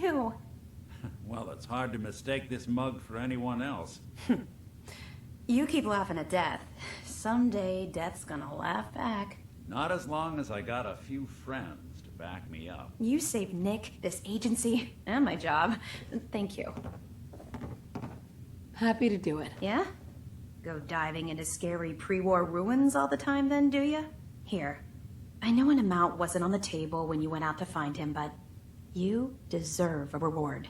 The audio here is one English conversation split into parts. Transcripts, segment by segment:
you. Well, it's hard to mistake this mug for anyone else. You keep laughing at death. Someday, death's gonna laugh back. Not as long as I got a few friends to back me up. You saved Nick, this agency, and my job. Thank you. Happy to do it. Yeah? Go diving into scary pre-war ruins all the time then, do ya? Here. I know an amount wasn't on the table when you went out to find him, but you deserve a reward.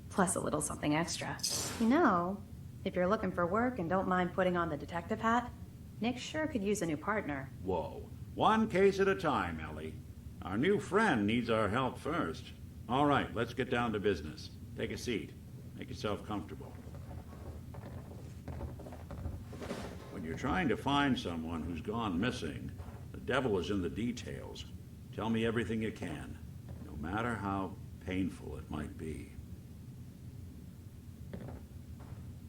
Plus a little something extra. You know, if you're looking for work and don't mind putting on the detective hat, Nick sure could use a new partner. Whoa. One case at a time, Ellie. Our new friend needs our help first. All right, let's get down to business. Take a seat. Make yourself comfortable. When you're trying to find someone who's gone missing, the devil is in the details. Tell me everything you can, no matter how painful it might be.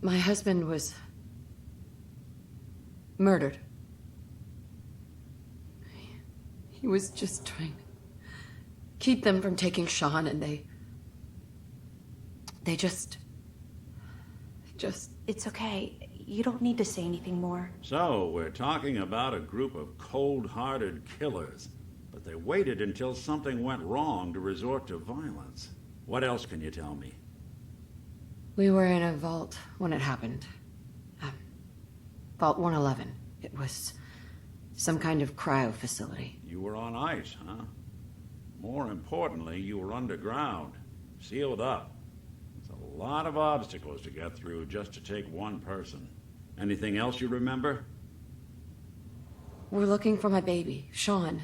My husband was murdered. He was just trying to keep them from taking Sean, and they just... It's okay. You don't need to say anything more. So, we're talking about a group of cold-hearted killers, but they waited until something went wrong to resort to violence. What else can you tell me? We were in a vault when it happened. Vault 111. It was some kind of cryo facility. You were on ice, huh? More importantly, you were underground, sealed up. It's a lot of obstacles to get through just to take one person. Anything else you remember? We're looking for my baby, Sean.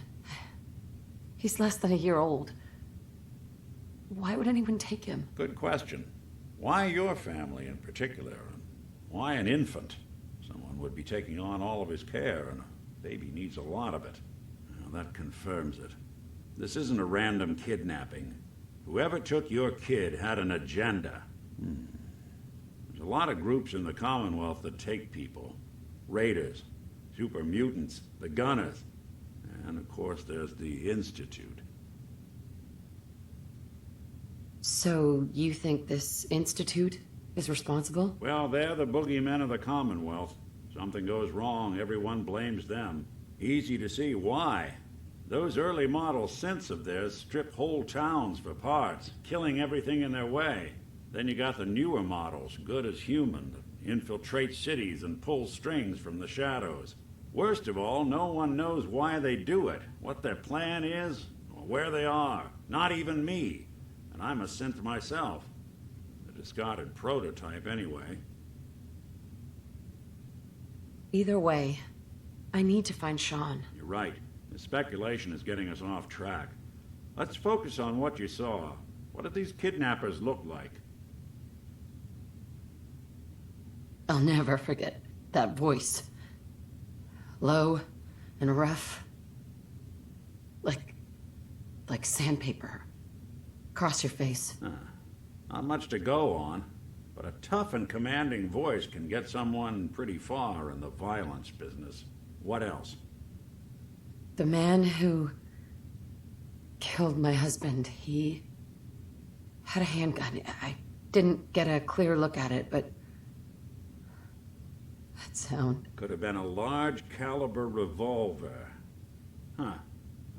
He's less than a year old. Why would anyone take him? Good question. Why your family in particular? Why an infant? Someone would be taking on all of his care, and a baby needs a lot of it. Well, that confirms it. This isn't a random kidnapping. Whoever took your kid had an agenda. There's a lot of groups in the Commonwealth that take people. Raiders, super mutants, the Gunners, and of course there's the Institute. So you think this institute is responsible? Well, they're the boogeymen of the Commonwealth. Something goes wrong, everyone blames them. Easy to see why. Those early model synths of theirs strip whole towns for parts, killing everything in their way. Then you got the newer models, good as human, that infiltrate cities and pull strings from the shadows. Worst of all, no one knows why they do it, what their plan is, or where they are. Not even me. And I'm a synth myself. A discarded prototype, anyway. Either way, I need to find Sean. You're right. The speculation is getting us off track. Let's focus on what you saw. What did these kidnappers look like? I'll never forget that voice. Low and rough. Like sandpaper. Across your face. Not much to go on, but a tough and commanding voice can get someone pretty far in the violence business. What else? The man who killed my husband, he had a handgun. I didn't get a clear look at it, but that sound. Could have been a large caliber revolver. Huh.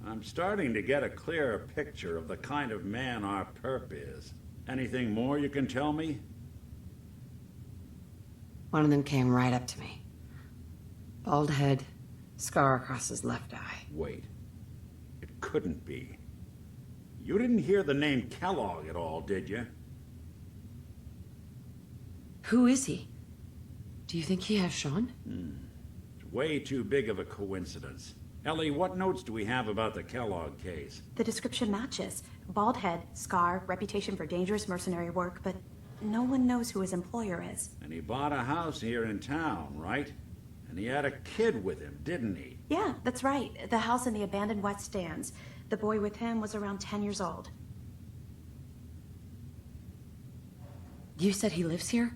I'm starting to get a clearer picture of the kind of man our perp is. Anything more you can tell me? One of them came right up to me. Bald head, scar across his left eye. Wait. It couldn't be. You didn't hear the name Kellogg at all, did you? Who is he? Do you think he has Sean? It's way too big of a coincidence. Ellie, what notes do we have about the Kellogg case? The description matches. Bald head, scar, reputation for dangerous mercenary work, but no one knows who his employer is. And he bought a house here in town, right? And he had a kid with him, didn't he? Yeah, that's right. The house in the abandoned West Stands. The boy with him was around 10 years old. You said he lives here?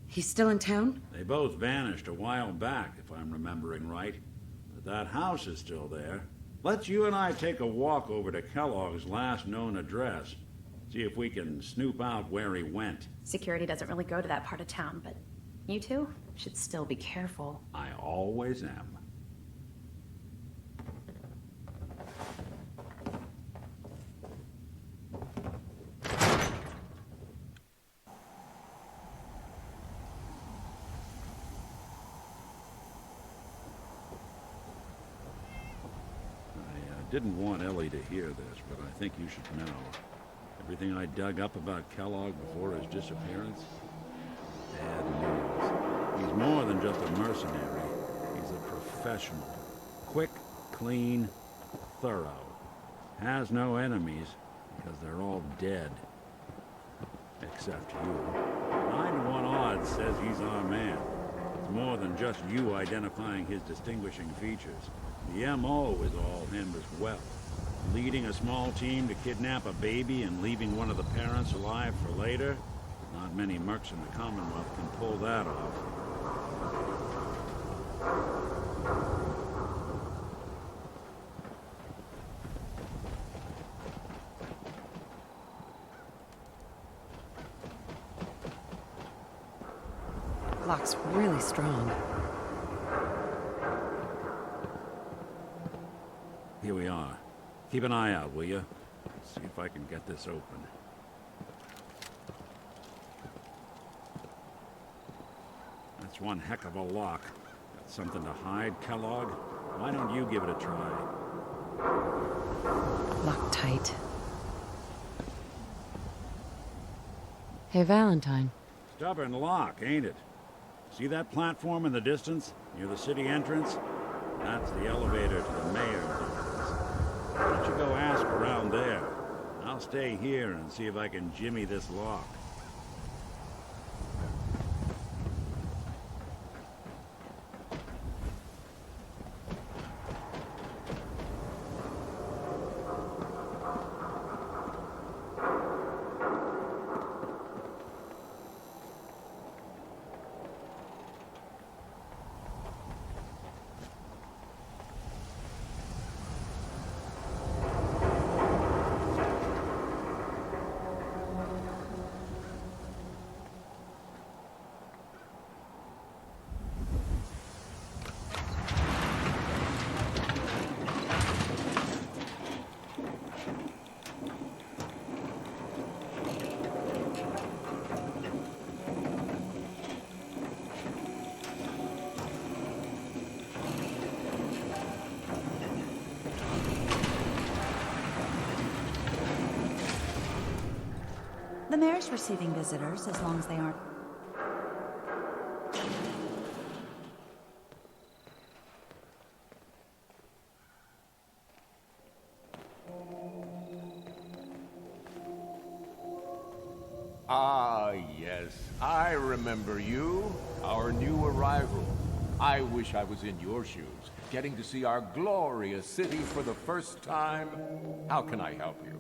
He's still in town? They both vanished a while back, if I'm remembering right. But that house is still there. Let's you and I take a walk over to Kellogg's last known address. See if we can snoop out where he went. Security doesn't really go to that part of town, but you two should still be careful. I always am. I didn't want Ellie to hear this, but I think you should know. Everything I dug up about Kellogg before his disappearance? Bad news. He's more than just a mercenary. He's a professional. Quick, clean, thorough. Has no enemies, because they're all dead. Except you. 9 to 1 odds says he's our man. It's more than just you identifying his distinguishing features. The M.O. is all him as well. Leading a small team to kidnap a baby and leaving one of the parents alive for later? Not many mercs in the Commonwealth can pull that off. Lock's really strong. Here we are. Keep an eye out, will you? See if I can get this open. That's one heck of a lock. Got something to hide, Kellogg? Why don't you give it a try? Locked tight. Hey, Valentine. Stubborn lock, ain't it? See that platform in the distance, near the city entrance? That's the elevator to the mayor's office. Why don't you go ask around there? I'll stay here and see if I can jimmy this lock. The mayor's receiving visitors as long as they aren't. Ah, yes. I remember you. Our new arrival. I wish I was in your shoes, getting to see our glorious city for the first time. How can I help you?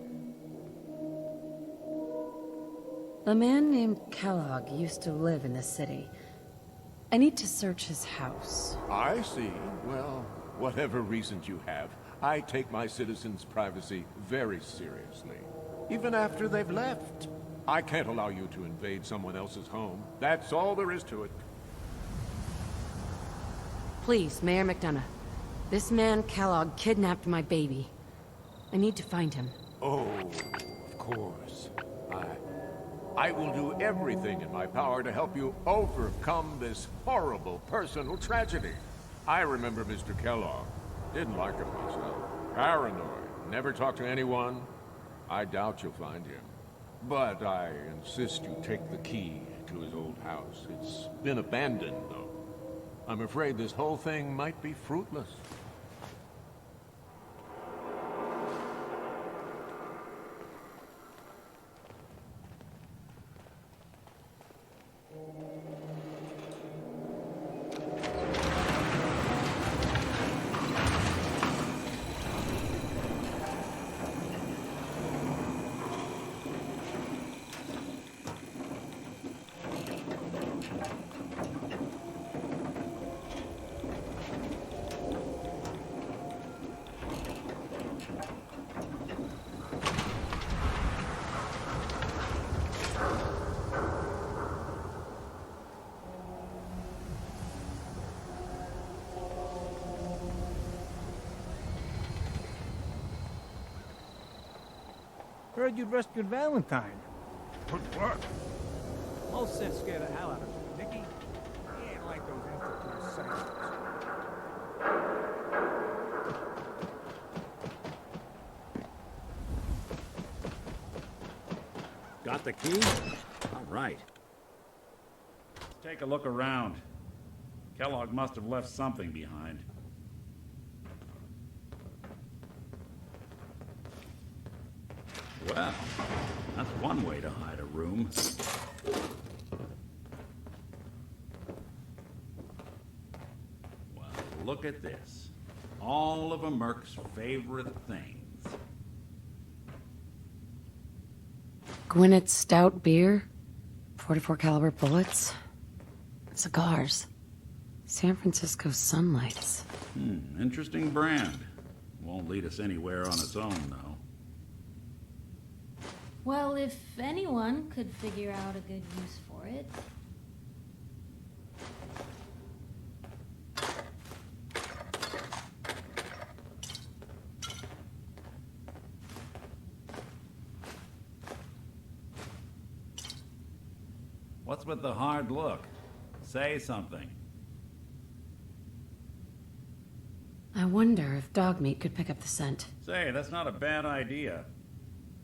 A man named Kellogg used to live in the city. I need to search his house. I see. Well, whatever reasons you have, I take my citizens' privacy very seriously. Even after they've left. I can't allow you to invade someone else's home. That's all there is to it. Please, Mayor McDonough. This man, Kellogg, kidnapped my baby. I need to find him. Oh, of course. I will do everything in my power to help you overcome this horrible personal tragedy. I remember Mr. Kellogg. Didn't like him myself. Paranoid. Never talked to anyone. I doubt you'll find him. But I insist you take the key to his old house. It's been abandoned, though. I'm afraid this whole thing might be fruitless. Heard you'd rescued Valentine. Good work. Most said scared the hell out of me. Nicky, he ain't like those Institute sailors. Got the key? All right. Let's take a look around. Kellogg must have left something behind. Well, that's one way to hide a room. Well, look at this. All of a Merc's favorite things. Gwinnett's stout beer, 44 caliber bullets, cigars, San Francisco sunlights. Interesting brand. Won't lead us anywhere on its own, though. Well, if anyone could figure out a good use for it. What's with the hard look? Say something. I wonder if dog meat could pick up the scent. Say, that's not a bad idea.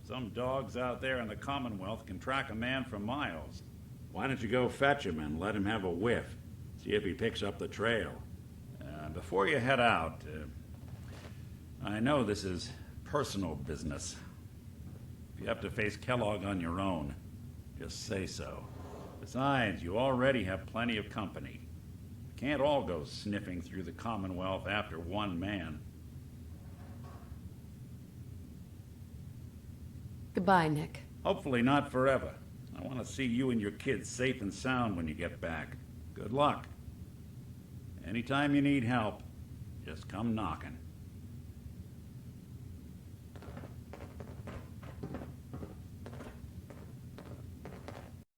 Some dogs out there in the Commonwealth can track a man for miles. Why don't you go fetch him and let him have a whiff? See if he picks up the trail. Before you head out, I know this is personal business. If you have to face Kellogg on your own, just say so. Besides, you already have plenty of company. You can't all go sniffing through the Commonwealth after one man. Goodbye, Nick. Hopefully not forever. I want to see you and your kids safe and sound when you get back. Good luck. Anytime you need help, just come knocking.